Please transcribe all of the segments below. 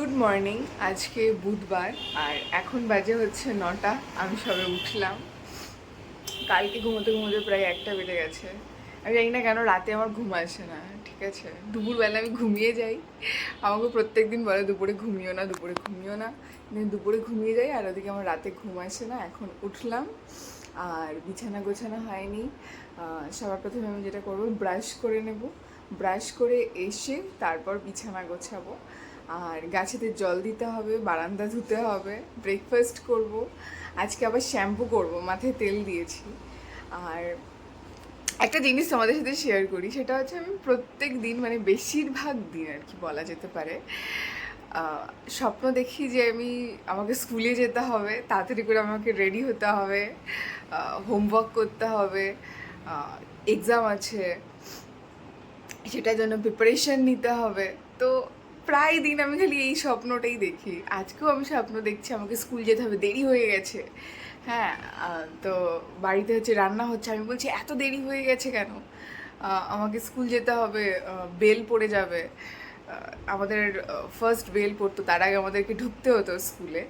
Good morning. আজকে বুধবার আর এখন বাজে হচ্ছে 9টা। আমি সবে উঠলাম। কালকে ঘুমোতে ঘুমোতে প্রায় 1টা বেজে গেছে। আমি জানি না কেন রাতে আমার ঘুম আসে না, ঠিক আছে? দুপুরবেলা আমি ঘুমিয়ে যাই। আমাকে প্রত্যেকদিন বলে দুপুরে ঘুমিও না, দুপুরে ঘুমিও না। কিন্তু দুপুরে ঘুমিয়ে যাই আর ওদিকে আমার রাতে ঘুম আসে না। এখন উঠলাম আর বিছানা গোছানো হয়নি। সবার প্রথমে আমি যেটা করবো, ব্রাশ করে নেব। ব্রাশ করে এসে তারপর বিছানা গোছাবো। আর গাছেদের জল দিতে হবে, বারান্দা ধুতে হবে, ব্রেকফাস্ট করব। আজকে আবার শ্যাম্পু করব, মাথায় তেল দিয়েছি। আর একটা জিনিস তোমাদের সাথে শেয়ার করি, সেটা হচ্ছে আমি প্রত্যেক দিন মানে বেশিরভাগ দিন আর কি বলা যেতে পারে স্বপ্ন দেখি যে আমাকে স্কুলে যেতে হবে, তাড়াতাড়ি করে আমাকে রেডি হতে হবে, হোমওয়ার্ক করতে হবে, এক্সাম আছে, সেটার জন্য প্রিপারেশন নিতে হবে। তো প্রায় দিন আমি খালি এই স্বপ্নটাই দেখি। আজকেও আমি স্বপ্ন দেখছি আমাকে স্কুল যেতে হবে, দেরি হয়ে গেছে। হ্যাঁ, তো বাড়িতে হচ্ছে রান্না হচ্ছে, আমি বলছি এত দেরি হয়ে গেছে কেন? আমাকে স্কুল যেতে হবে, বেল পড়ে যাবে। আমাদের ফার্স্ট বেল পড়তো, তার আগে আমাদেরকে ঢুকতে হতো স্কুলে।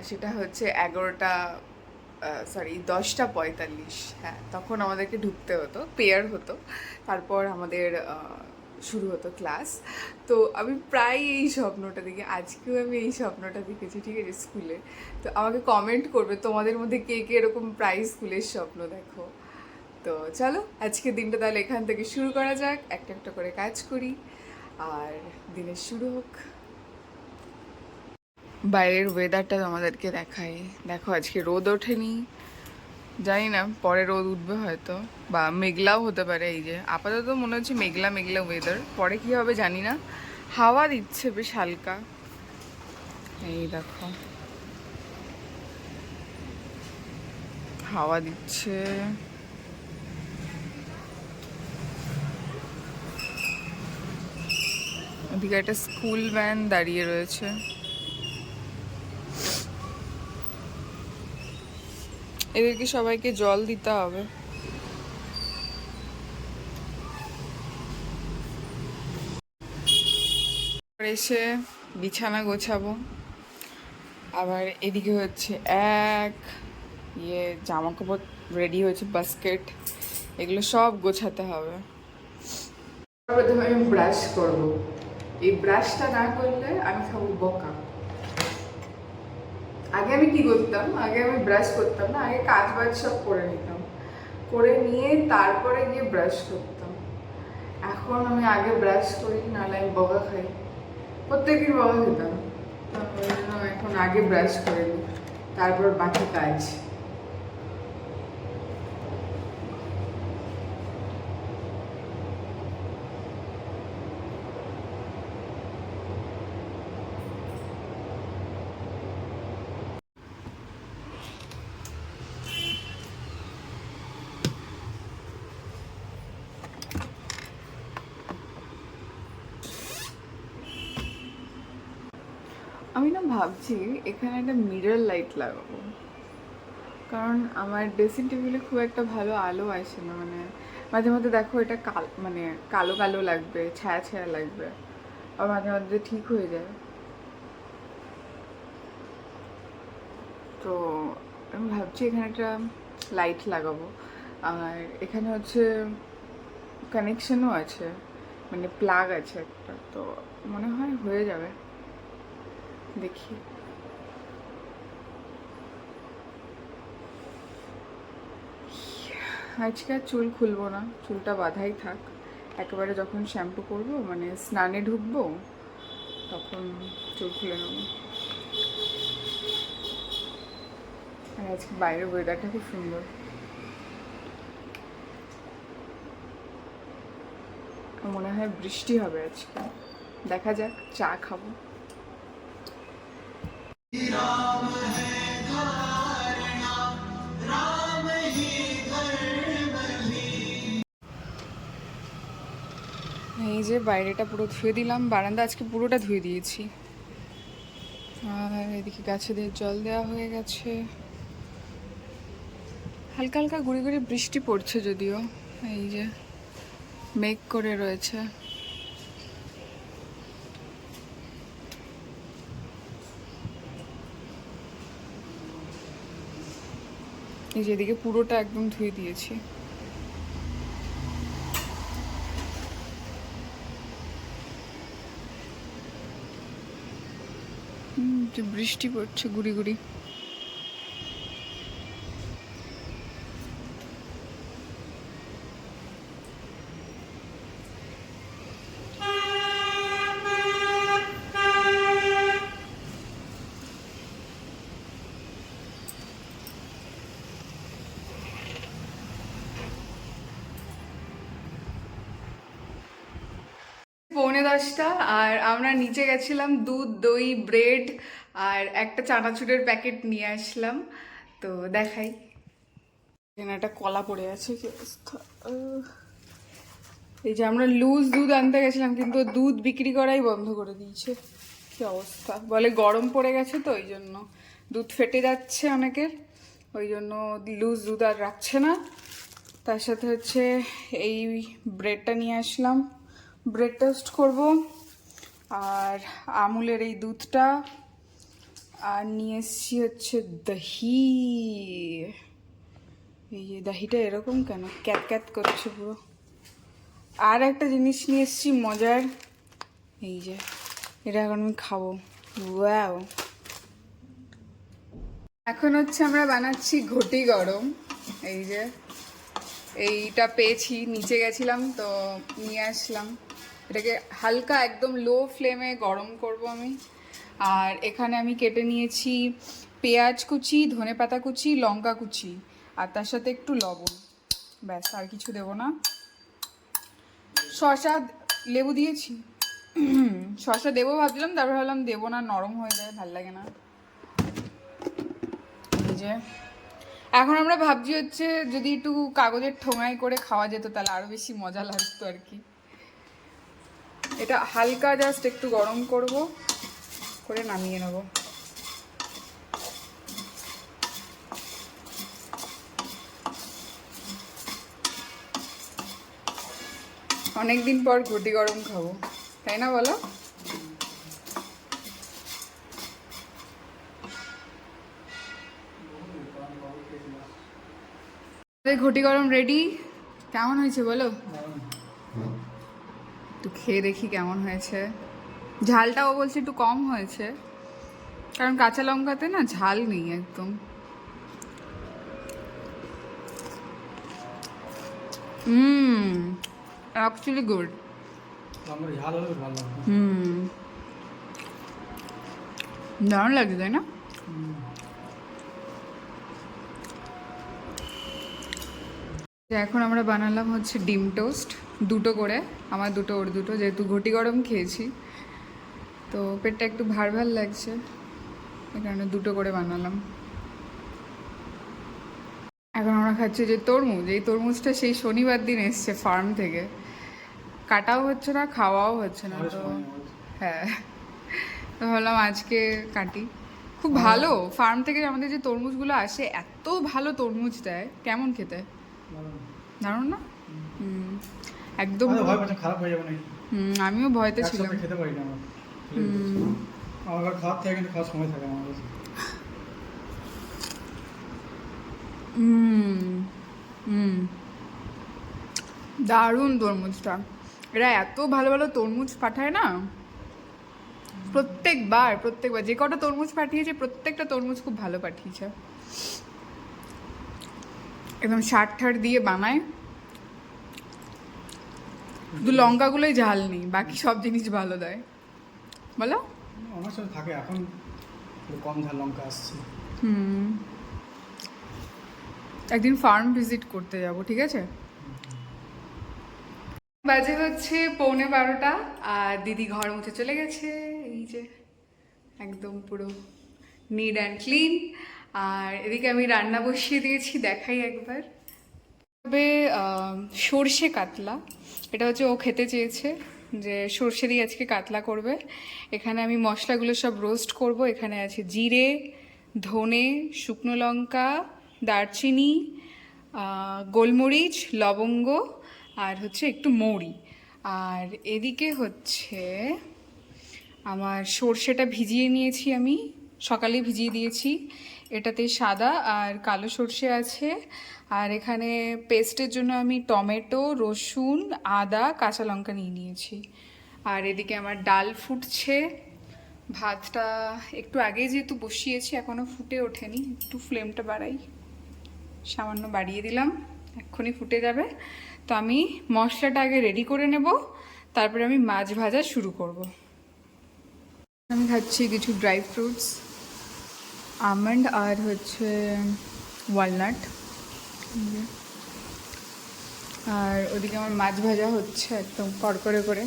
সেটা হচ্ছে 10:45। হ্যাঁ, তখন আমাদেরকে ঢুকতে হতো, পেয়ার হতো, তারপর আমাদের শুরু হতো ক্লাস। তো আমি প্রায় এই স্বপ্নটা দেখি, আজকেও আমি এই স্বপ্নটা দেখেছি, ঠিক আছে, স্কুলে। তো আমাকে কমেন্ট করবে তোমাদের মধ্যে কে কে এরকম প্রায় স্কুলের স্বপ্ন দেখো। তো চলো আজকের দিনটা তাহলে এখান থেকে শুরু করা যাক, একটা একটা করে কাজ করি আর দিনের শুরু হোক। বাইরের ওয়েদারটা তোমাদেরকে দেখাই। দেখো আজকে রোদ ওঠেনি, জানি না পরে রোদ উঠবে হয়তো, বা মেঘলাও হতে পারে। এই যে আপাতত মনে হচ্ছে মেঘলা মেঘলা ওয়েদার, পরে কি হবে জানি না। হাওয়া দিচ্ছে বেশ হালকা, এই দেখো হাওয়া দিচ্ছে। ওদিকে একটা স্কুল ভ্যান দাঁড়িয়ে রয়েছে। এদেরকে সবাইকে জল দিতে হবে। এসে বিছানা গোছাবো। আবার এদিকে হচ্ছে এক জামা কাপড় রেডি হয়েছে, বাস্কেট, এগুলো সব গোছাতে হবে। প্রথমে আমি ব্রাশ করব। এই ব্রাশটা না করলে আমি খাবো বকা। আগে আমি কি করতাম, আগে আমি ব্রাশ করতাম না, আগে কাজ বাজ সব করে নিতাম, করে নিয়ে তারপরে গিয়ে ব্রাশ করতাম। এখন আমি আগে ব্রাশ করি, নাহলে আমি বকা খাই। প্রত্যেকদিন বকা খেতাম, ওই জন্য এখন আগে ব্রাশ করে নিই, তারপর বাকি কাজ। আমি না ভাবছি এখানে একটা মিরর লাইট লাগাবো, কারণ আমার ড্রেসিং টেবিলে খুব একটা ভালো আলো আসে না। মানে মাঝে মধ্যে দেখো এটা মানে কালো কালো লাগবে, ছায়া ছায়া লাগবে, আর মাঝে মধ্যে ঠিক হয়ে যায়। তো আমি ভাবছি এখানে একটা লাইট লাগাবো। আর এখানে হচ্ছে কানেকশনও আছে, মানে প্লাগ আছে একটা, তো মনে হয় হয়ে যাবে, দেখি। আজকে আর চুল খুলবো না, চুলটা বাঁধাই থাক। একেবারে যখন শ্যাম্পু করবো, মানে স্নানে ঢুকবো, তখন চুল খুলে নেবো। আর আজকে বাইরের ওয়েদারটা খুব সুন্দর, মনে হয় বৃষ্টি হবে আজকে। দেখা যাক, চা খাবো। এই যে বাইরেটা পুরো ধুয়ে দিলাম, বারান্দা আজকে পুরোটা ধুয়ে দিয়েছি। আর এদিকে গাছেদের জল দেওয়া হয়ে গেছে। হালকা হালকা গুড়ি গুড়ি বৃষ্টি পড়ছে যদিও, এই যে মেঘ করে রয়েছে। এই যে এদিকে পুরোটা একদম ধুয়ে দিয়েছি। বৃষ্টি পড়ছে গুড়ি গুড়ি। পৌনে 10টা, আর আমরা নিচে গেছিলাম দুধ, দই, ব্রেড আর একটা চানাচুরের প্যাকেট নিয়ে আসলাম। তো দেখাই, এখানে একটা কলা পড়ে আছে, কি অবস্থা। এই যে আমরা লুজ দুধ আনতে গেছিলাম, কিন্তু দুধ বিক্রি করাই বন্ধ করে দিয়েছে। কি অবস্থা, বলে গরম পড়ে গেছে তো ওই জন্য দুধ ফেটে যাচ্ছে অনেকের, ওই জন্য লুজ দুধ আর রাখছে না। তার সাথে হচ্ছে এই ব্রেডটা নিয়ে আসলাম, ব্রেড টোস্ট করব, আর আমুলের এই দুধটা, আর নিয়ে এসছি হচ্ছে দহি। এই যে দহিটা এরকম কেন ক্যাট ক্যাট করছে পুরো। আর একটা জিনিস নিয়ে এসছি মজার, এই যে এটা এখন আমি খাবো। ওয়াও, এখন হচ্ছে আমরা বানাচ্ছি ঘটি গরম। এই যে এইটা পেয়েছি, নিচে গেছিলাম তো নিয়ে আসলাম। এটাকে হালকা একদম লো ফ্লেমে গরম করব আমি। আর এখানে আমি কেটে নিয়েছি পেঁয়াজ কুচি, ধনেপাতা কুচি, লঙ্কা কুচি, আর তার সাথে একটু লবণ, ব্যাস, আর কিছু দেবো না। শসা, লেবু দিয়েছি। শসা দেবো ভাবছিলাম, তারপর ভাবলাম দেবো না, নরম হয়ে যায়, ভাল লাগে না। এই যে এখন আমরা ভাবছি হচ্ছে যদি একটু কাগজের ঠোঙায় করে খাওয়া যেত তাহলে আরো বেশি মজা লাগতো আর কি। এটা হালকা জাস্ট একটু গরম করব, করে নামিয়ে নেব। অনেকদিন পর ঘটি গরম খাবো, তাই না বলো? ঘটি গরম রেডি। কেমন হয়েছে বলো? একটু খেয়ে দেখি কেমন হয়েছে। ঝালটাও বলছে একটু কম হয়েছে, কারণ কাঁচা লঙ্কাতে না ঝাল নেই একদম। Actually good. দারুণ লাগছে তাই না? এখন আমরা বানালাম হচ্ছে ডিম টোস্ট, দুটো করে, আমার দুটো ওর দুটো, যেহেতু ঘটি গরম খেয়েছি তো পেটটা একটু ভার ভার লাগছে, এই কারণে দুটো করে বানালাম। এখন আমরা খাচ্ছি যে তরমুজ, এই তরমুজটা সেই শনিবার দিন এসছে ফার্ম থেকে, কাটাও হচ্ছে না, খাওয়াও হচ্ছে না, তো হ্যাঁ, তো ভাবলাম আজকে কাটি। খুব ভালো, ফার্ম থেকে আমাদের যে তরমুজগুলো আসে এত ভালো তরমুজ দেয়, কেমন খেতে, দারুণ না? একদম খারাপ হয়ে যাবে নাকি? আমিও ভয়তে ছিলাম, খেতে পারি না আমার খাওয়ার থেকে, কিন্তু খাওয়ার সময় থাকে আমার কাছে। দারুণ তরমুজটা, এরা এত ভালো ভালো তরমুজ পাঠায় না, প্রত্যেকবার যে কটা তরমুজ পাঠিয়েছে প্রত্যেকটা তরমুজ খুব ভালো পাঠিয়েছে, একদম সার ঠার দিয়ে বানায়। শুধু লঙ্কাগুলোই ঝাল নেই, বাকি সব জিনিস ভালো দেয়, বলো? আমার সাথে থাকে, এখন কম ঝাল লঙ্কা আসছে। একদিন ফার্ম ভিজিট করতে যাব, ঠিক আছে? বাজে হচ্ছে 11:15, আর দিদি ঘর মুছে চলে গেছে, এই যে একদম পুরো নিট অ্যান্ড ক্লিন। আর এদিকে আমি রান্না বসিয়ে দিয়েছি, দেখাই একবার। তবে সর্ষে কাতলা, এটা হচ্ছে ও খেতে চেয়েছে, যে সর্ষে দিয়ে আজকে কাতলা করবে। এখানে আমি মশলাগুলো সব রোস্ট করব। এখানে আছে জিরে, ধনে, শুকনো লঙ্কা, দারচিনি, গোলমরিচ, লবঙ্গ, আর হচ্ছে একটু মৌরি। আর এদিকে হচ্ছে আমার সর্ষেটা ভিজিয়ে নিয়েছি, আমি সকালে ভিজিয়ে দিয়েছি। এটাতে সাদা আর কালো সর্ষে আছে। আর এখানে পেস্টের জন্য আমি টমেটো, রসুন, আদা, কাঁচা লঙ্কা নিয়ে নিয়েছি। আর এদিকে আমার ডাল ফুটছে। ভাতটা একটু আগে যেহেতু বসিয়েছি এখনও ফুটে ওঠেনি, একটু ফ্লেমটা বাড়াই, সামান্য বাড়িয়ে দিলাম, এক্ষুনি ফুটে যাবে। তো আমি মশলাটা আগে রেডি করে নেব, তারপরে আমি মাছ ভাজা শুরু করব। আমি খাচ্ছি কিছু ড্রাই ফ্রুটস, আমন্ড আর হচ্ছে ওয়ালনাট। আর ওদিকে আমার মাছ ভাজা হচ্ছে একদম কড়কড়ে করে।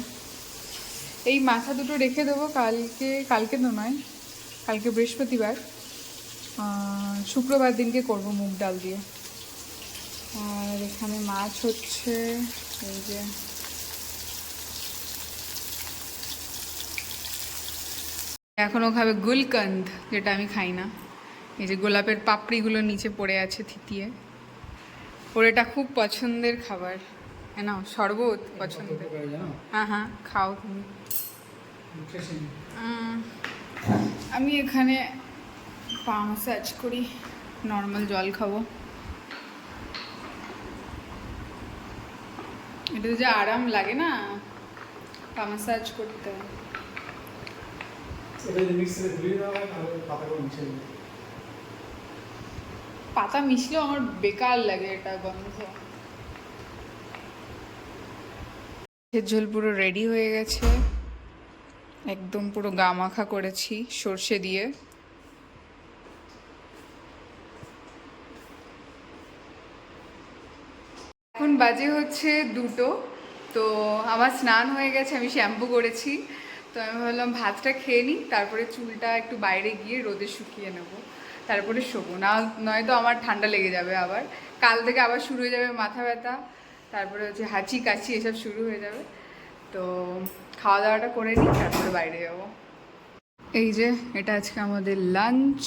এই মাথা দুটো রেখে দেবো কালকে, কালকে তো নয়, কালকে বৃহস্পতিবার, শুক্রবার দিনকে করবো মুগ ডাল দিয়ে। আর এখানে মাছ হচ্ছে এই যে, এখনও খাবে গুলকন্দ, যেটা আমি খাই না। এই যে গোলাপের পাপড়িগুলো নিচে পড়ে আছে থিতিয়ে, ওর এটা খুব পছন্দের খাবার। নাও শরবত পছন্দের। হ্যাঁ হ্যাঁ, খাও তুমি। আমি এখানে পা ম্যাসাজ করি, নর্মাল জল খাবো। এটা যে আরাম লাগে না পা ম্যাসাজ করতে। পাতা মিশলেও আমার বেকার লাগে এটা গন্ধ। ঝোল পুরো রেডি হয়ে গেছে, একদম পুরো গা মাখা করেছি সর্ষে দিয়ে। এখন বাজে হচ্ছে 2টো। তো আমার স্নান হয়ে গেছে, আমি শ্যাম্পু করেছি। তো আমি ভাবলাম ভাতটা খেয়ে নিই, তারপরে চুলটা একটু বাইরে গিয়ে রোদে শুকিয়ে নেব, তারপরে শোবো না, নয়তো আমার ঠান্ডা লেগে যাবে আবার। কাল থেকে আবার শুরু হয়ে যাবে মাথা ব্যথা, তারপরে হচ্ছে হাঁচি কাশি এসব শুরু হয়ে যাবে। তো খাওয়া দাওয়াটা করে নিই, তারপরে বাইরে যাবো। এই যে এটা আজকে আমাদের লাঞ্চ,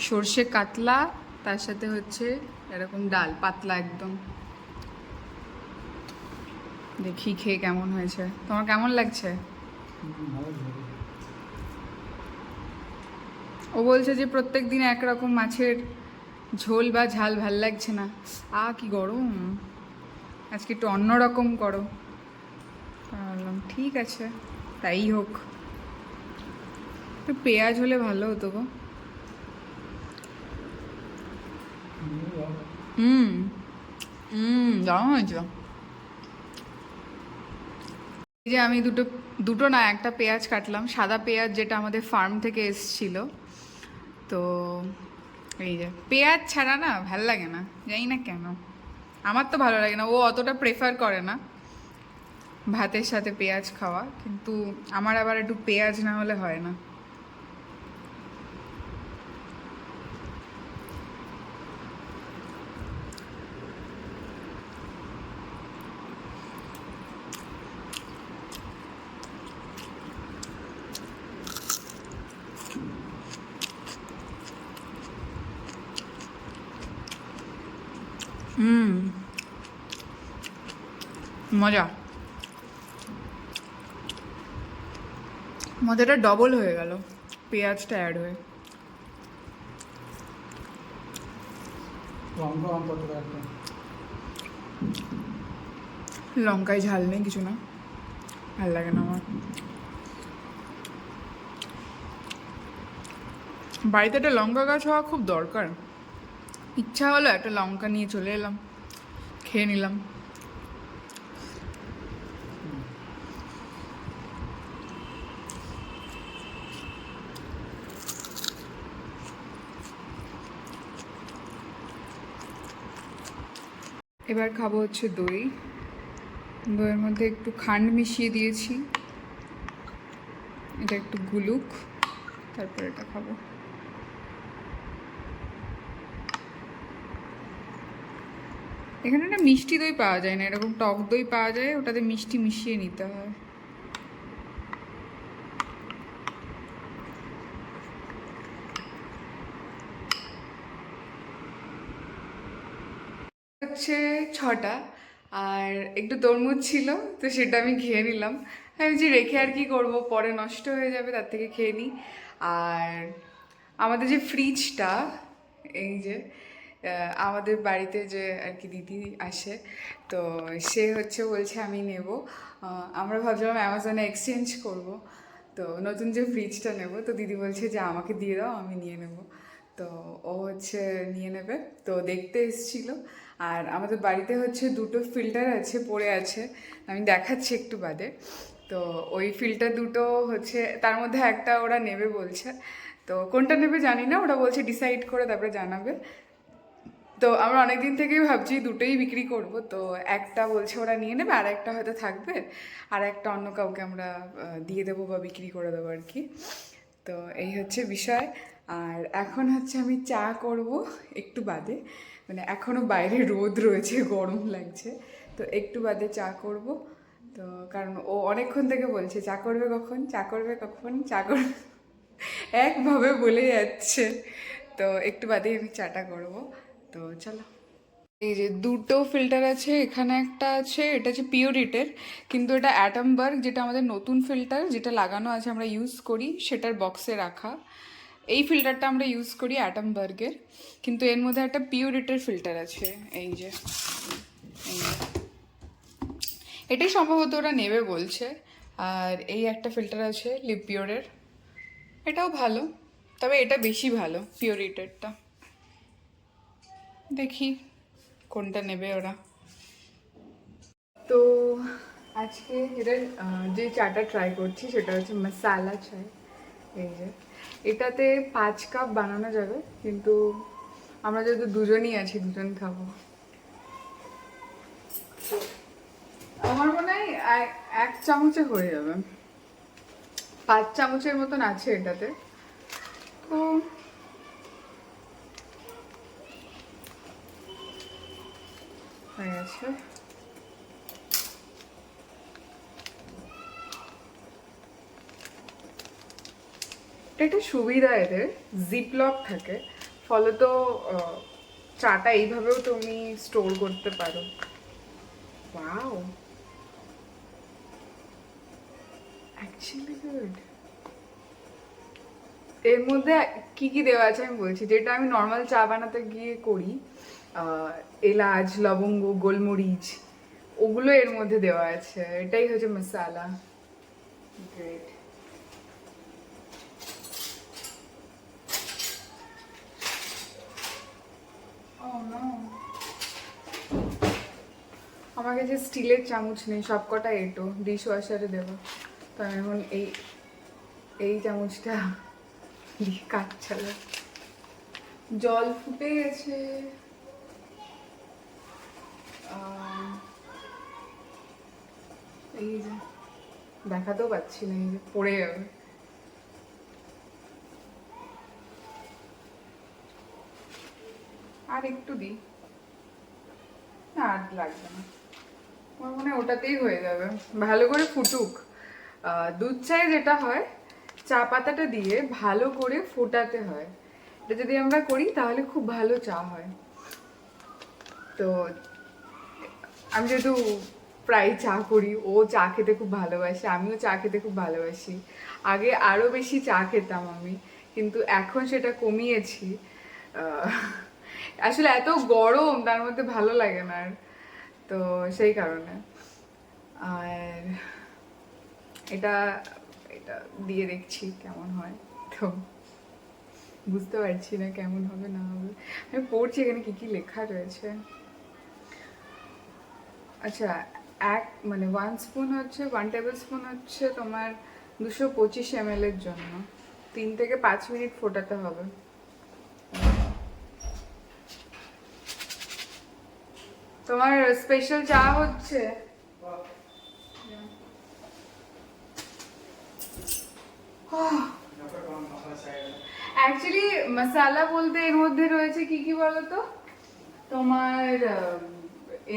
সর্ষে কাতলা, তার সাথে হচ্ছে এরকম ডাল পাতলা একদম। দেখি খেয়ে কেমন হয়েছে, তোমার কেমন লাগছে? ও বলছে যে প্রত্যেক দিন একরকম মাছের ঝোল বা ঝাল ভাল লাগছে না। কি গরম, আজকে একটু অন্যরকম করো। বললাম ঠিক আছে, তাই হোক। একটু পেঁয়াজ হলে ভালো হতো গো। দারুণ হয়েছে। এই যে আমি দুটো দুটো না একটা পেঁয়াজ কাটলাম, সাদা পেঁয়াজ, যেটা আমাদের ফার্ম থেকে এসছিল। তো এই যে পেঁয়াজ ছাড়া না ভাল লাগে না, জানি না কেন, আমার তো ভালো লাগে না। ও অতটা প্রেফার করে না ভাতের সাথে পেঁয়াজ খাওয়া, কিন্তু আমার আবার একটু পেঁয়াজ না হলে হয় না। মজা, মজাটা ডবল হয়ে গেল পেঁয়াজটা অ্যাড হয়ে। লঙ্কায় ঝাল নেই কিছু না, ভাল লাগে না আমার। বাড়িতে একটা লঙ্কা গাছ হওয়া খুব দরকার। ইচ্ছা হলো একটা লঙ্কা নিয়ে চলে এলাম, খেয়ে নিলাম। এবার খাবো হচ্ছে দই। দইয়ের মধ্যে একটু খান্ড মিশিয়ে দিয়েছি, এটা একটু গুলুক, তারপর এটা খাবো। এখানে একটা মিষ্টি দই পাওয়া যায় না, এরকম টক দই পাওয়া যায়, ওটাতে মিষ্টি মিশিয়ে নিতে হয়। হচ্ছে 6টা, আর একটু তরমুজ ছিল, তো সেটা আমি খেয়ে নিলাম। আমি যে রেখে আর কি করব, পরে নষ্ট হয়ে যাবে, তার থেকে খেয়ে নিই। আর আমাদের যে ফ্রিজটা, এই যে আমাদের বাড়িতে যে আর কি দিদি আসে, তো সে হচ্ছে বলছে আমি নেব। আমরা ভাবছিলাম অ্যামাজনে এক্সচেঞ্জ করব, তো নতুন যে ফ্রিজটা নেব, তো দিদি বলছে যে আমাকে দিয়ে দাও, আমি নিয়ে নেব। তো ও হচ্ছে নিয়ে নেবে, তো দেখতে এসেছিলো। আর আমাদের বাড়িতে হচ্ছে দুটো ফিল্টার আছে, পড়ে আছে, আমি দেখাচ্ছি একটু বাদে। তো ওই ফিল্টার দুটো হচ্ছে, তার মধ্যে একটা ওরা নেবে বলছে, তো কোনটা নেবে জানি না, ওরা বলছে ডিসাইড করে তারপরে জানাবে। তো আমরা অনেক দিন থেকেই ভাবছি দুটোই বিক্রি করব, তো একটা বলছে ওরা নিয়ে নেবে, আর একটা হয়তো থাকবে, আর একটা অন্য কাউকে আমরা দিয়ে দেবো বা বিক্রি করে দেবো আর কি। তো এই হচ্ছে বিষয়। আর এখন হচ্ছে আমি চা করব একটু বাদে, মানে এখনও বাইরে রোদ রয়েছে, গরম লাগছে, তো একটু বাদে চা করব। তো কারণ ও অনেকক্ষণ থেকে বলছে চা করবে কখন, চা করবে কখন, চা করবে, একভাবে বলে যাচ্ছে। তো একটু বাদেই আমি চাটা করব। তো চলো, এই যে দুটো ফিল্টার আছে, এখানে একটা আছে, এটা হচ্ছে পিওরিটের, কিন্তু এটা অ্যাটমবার্গ, যেটা আমাদের নতুন ফিল্টার যেটা লাগানো আছে আমরা ইউজ করি সেটার বক্সে রাখা। এই ফিল্টারটা আমরা ইউজ করি অ্যাটমবার্গের, কিন্তু এর মধ্যে একটা পিওরিটের ফিল্টার আছে, এই যে এই যে। এটাই সম্ভবত ওরা নেবে বলছে। আর এই একটা ফিল্টার আছে লিপিওরের, এটাও ভালো, তবে এটা বেশি ভালো পিওরিটেরটা। দেখি কোনটা নেবে ওরা। তো আজকে এটার যে চাটা ট্রাই করছি সেটা হচ্ছে মশালা চাই। এই যে এটাতে 5 কাপ বানানো যাবে, কিন্তু আমরা যেহেতু দুজনই আছি, দুজন খাবো, আমার মনে হয় 1 চামচে হয়ে যাবে। 5 চামচের মতন আছে এটাতে, তো হয়ে গেছে। এটা একটা সুবিধা, এদের জিপলক থাকে, ফলত চাটা এইভাবেও তুমি স্টোর করতে পারো। Wow, actually good. এর মধ্যে কি কি দেওয়া আছে আমি বলছি, যেটা আমি নর্মাল চা বানাতে গিয়ে করি, এলাচ, লবঙ্গ, গোলমরিচ, ওগুলো এর মধ্যে দেওয়া আছে। এটাই হচ্ছে মশালা। গ্রেট। আমার কাছে স্টিলের চামচ নেই, সবকটা এটো ডিশ ওয়াশারে দেবো, তো আমি এখন এই চামচটা দিয়ে কাজ চালা। জল ফুটে গেছে। এই যে দেখাতেও পাচ্ছি না, এই যে পড়ে যাবে। আর একটু দিই, না আর লাগবে না, আমার মনে হয় ওটাতেই হয়ে যাবে। ভালো করে ফুটুক। দুধ চায়ে যেটা হয়, চা পাতাটা দিয়ে ভালো করে ফোটাতে হয়, এটা যদি আমরা করি তাহলে খুব ভালো চা হয়। তো আমি যেহেতু প্রায় চা করি, ও চা খেতে খুব ভালোবাসে, আমিও চা খেতে খুব ভালোবাসি। আগে আরও বেশি চা খেতাম আমি, কিন্তু এখন সেটা কমিয়েছি। আসলে এত গরম, তার মধ্যে ভালো লাগে না আর, তো সেই কারণে। আর এটা এটা দিয়ে দেখছি কেমন হয়, তো বুঝতে পারছি না কেমন হবে না হবে। আমি পড়ছি এখানে কি কি লেখা রয়েছে। আচ্ছা, মানে 1 স্পুন হচ্ছে, 1 টেবিল স্পুন হচ্ছে তোমার 225 ml এর জন্য 3 থেকে 5 মিনিট ফোটাতে হবে। তোমার স্পেশাল চা হচ্ছে। অ্যাকচুয়ালি মশালা বলতে এর মধ্যে রয়েছে কি কি বলতো, তোমার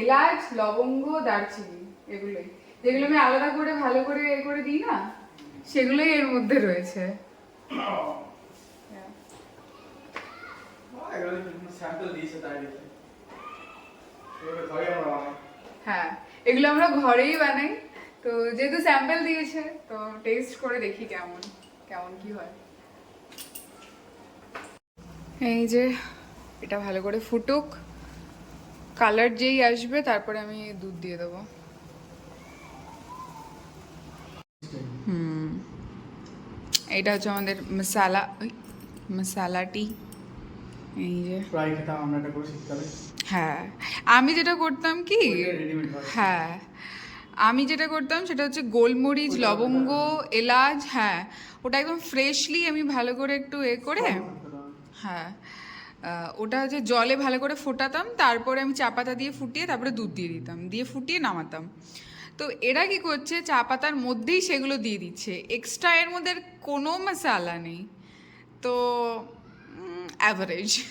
এলাচ, লবঙ্গ, দারচিনি, এগুলোই, যেগুলো আমি আলাদা করে ভালো করে করে দিই না, সেগুলোই এর মধ্যে রয়েছে। হ্যাঁ, এগুলো আমরা ঘরেই বানাই, তো যেহেতু স্যাম্পল দিয়েছে, তো টেস্ট করে দেখি কেমন কেমন কি হয়। এই যে এটা ভালো করে ফুটুক, কালার যেই আসবে তারপরে আমি দুধ দিয়ে দেবো। এইটা হচ্ছে আমাদের মশালা, মশালা টি। এই যে প্রায় খেতাম আমরা এটা করে শীতকালে। হ্যাঁ, আমি যেটা করতাম কি, রেডিমেড হয়। হ্যাঁ আমি যেটা করতাম সেটা হচ্ছে গোলমরিচ, ওটা লবঙ্গ, ওটা- এলাচ, হ্যাঁ ওটা একদম ফ্রেশলি আমি ভালো করে একটু করে, হ্যাঁ ওটা হচ্ছে জলে ভালো করে ফোটাতাম, তারপরে আমি চা পাতা দিয়ে ফুটিয়ে তারপরে দুধ দিয়ে দিতাম, দিয়ে ফুটিয়ে নামাতাম। তো এরা কি করছে, চা পাতার মধ্যেই সেগুলো দিয়ে দিচ্ছে, এক্সট্রা এর মধ্যে আর কোনো মশালা নেই। তো অ্যাভারেজ,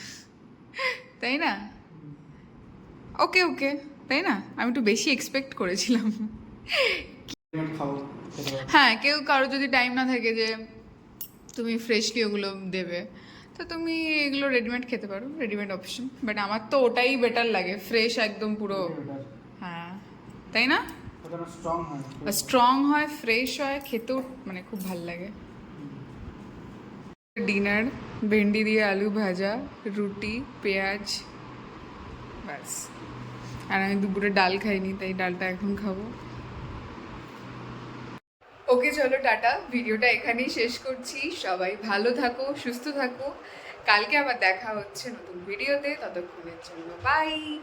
তাই না? ওকে ওকে, তাই না? আমি একটু বেশি এক্সপেক্ট করেছিলাম। রেডিমেড খাবো, খেতে পারবো। হ্যাঁ, কেউ কারো যদি টাইম না থাকে যে তুমি ফ্রেশলি ওগুলো দেবে, তো তুমি এগুলো রেডিমেড খেতে পারো, রেডিমেড অপশন। বাট আমার তো ওটাই বেটার লাগে, ফ্রেশ একদম পুরো। ওটাই better। হ্যাঁ, তাই না? ওটা না স্ট্রং হয়। স্ট্রং হয়, ফ্রেশ হয়, খেতেও মানে খুব ভাল লাগে। ডিনার, ভেন্ডি দিয়ে আলু ভাজা, রুটি, পেঁয়াজ, ব্যাস। আর আমি দুপুরে ডাল খাইনি, তাই ডালটা এখন খাবো। ওকে চলো টাটা, ভিডিওটা এখানেই শেষ করছি। সবাই ভালো থাকো, সুস্থ থাকো। কালকে আবার দেখা হচ্ছে নতুন ভিডিওতে, ততক্ষণের জন্য বাই।